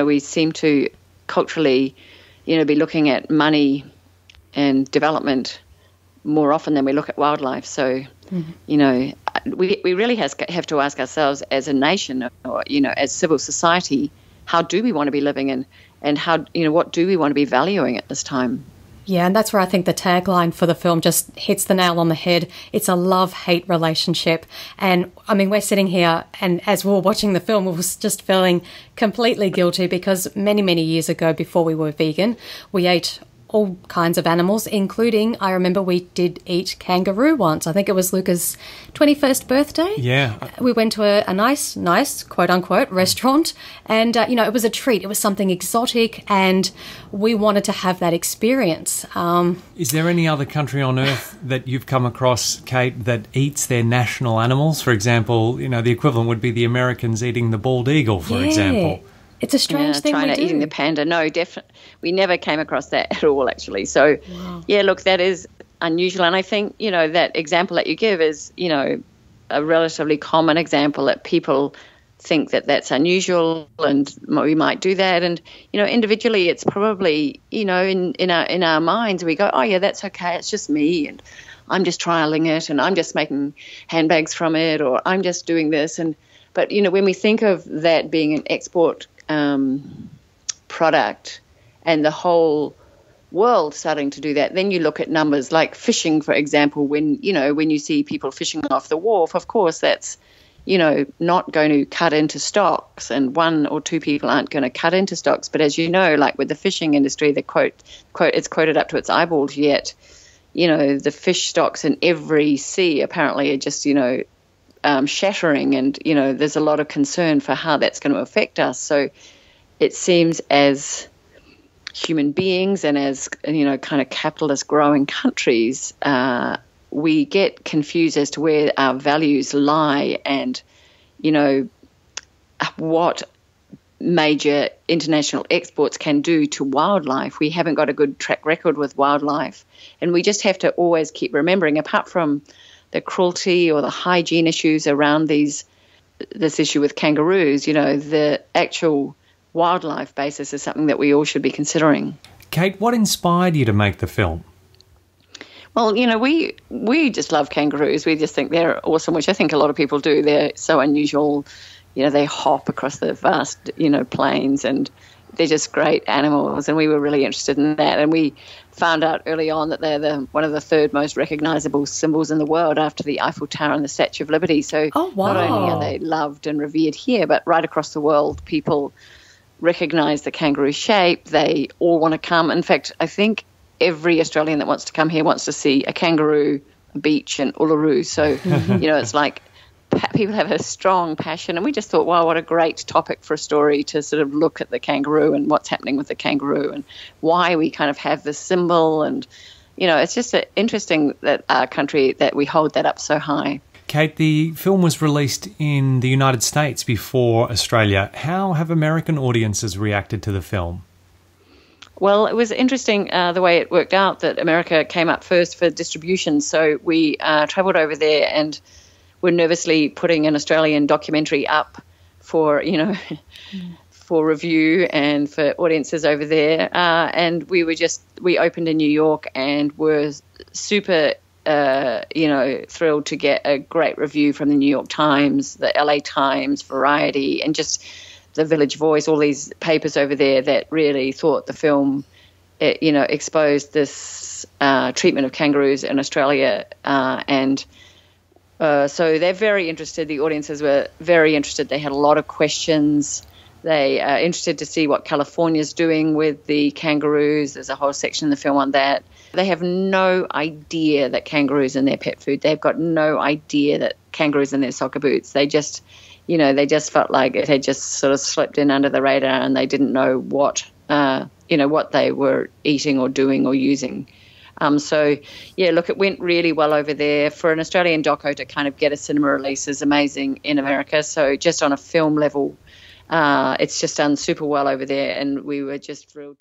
we seem to culturally, be looking at money and development more often than we look at wildlife. So, we really have to ask ourselves as a nation or, as civil society, how do we want to be living and how, what do we want to be valuing at this time? Yeah, and that's where I think the tagline for the film just hits the nail on the head. It's a love-hate relationship. And, I mean, we're sitting here and as we were watching the film, we were just feeling completely guilty because many, many years ago, before we were vegan, we ate all kinds of animals, including, I remember we did eat kangaroo once. I think it was Luca's 21st birthday. Yeah. We went to a nice, quote-unquote, restaurant, and, it was a treat. It was something exotic, and we wanted to have that experience. Is there any other country on earth that you've come across, Kate, that eats their national animals? For example, the equivalent would be the Americans eating the bald eagle, for example. It's a strange thing China we do. eating the panda. No, definitely. We never came across that at all, actually. So, yeah, look, that is unusual. And I think, that example that you give is, a relatively common example that people think that that's unusual and we might do that. And, individually it's probably, in our minds we go, oh, yeah, that's okay. It's just me and I'm just trialing it and I'm just making handbags from it or I'm just doing this. But, when we think of that being an export product and the whole world starting to do that, then you look at numbers like fishing, for example, when you see people fishing off the wharf, of course that's, not going to cut into stocks and one or two people aren't going to cut into stocks. But as you know, like with the fishing industry, the quote, it's quoted up to its eyeballs yet, the fish stocks in every sea apparently are just, shattering and, there's a lot of concern for how that's going to affect us. So it seems as human beings and as, kind of capitalist growing countries, we get confused as to where our values lie and, what major international exports can do to wildlife. We haven't got a good track record with wildlife. And we just have to always keep remembering, apart from the cruelty or the hygiene issues around this issue with kangaroos, the actual wildlife basis is something that we all should be considering. Kate, what inspired you to make the film? Well, we just love kangaroos. We just think they're awesome, which I think a lot of people do. They're so unusual. They hop across the vast, plains and they're just great animals, and we were really interested in that. And we found out early on that they're one of the third most recognizable symbols in the world after the Eiffel Tower and the Statue of Liberty. So not only are they loved and revered here, but right across the world, people recognize the kangaroo shape. They all want to come. In fact, I think every Australian that wants to come here wants to see a kangaroo, a beach, and Uluru. So, it's like people have a strong passion, and we just thought, wow, what a great topic for a story to sort of look at the kangaroo and what's happening with the kangaroo and why we kind of have this symbol. And, it's just interesting that our country, that we hold that up so high. Kate, the film was released in the United States before Australia. How have American audiences reacted to the film? Well, it was interesting the way it worked out that America came up first for distribution. So we travelled over there and were nervously putting an Australian documentary up for, for review and for audiences over there. And we opened in New York and were super, thrilled to get a great review from the New York Times, the LA Times, Variety, and just the Village Voice, all these papers over there that really thought the film, exposed this treatment of kangaroos in Australia. So they're very interested. The audiences were very interested. They had a lot of questions. They are interested to see what California's doing with the kangaroos. There's a whole section in the film on that. They have no idea that kangaroos in their pet food. They've got no idea that kangaroos in their soccer boots. They just, they just felt like it had just sort of slipped in under the radar, and they didn't know what they were eating or doing or using. It went really well over there. For an Australian doco to kind of get a cinema release is amazing in America. So just on a film level, it's just done super well over there, and we were just thrilled.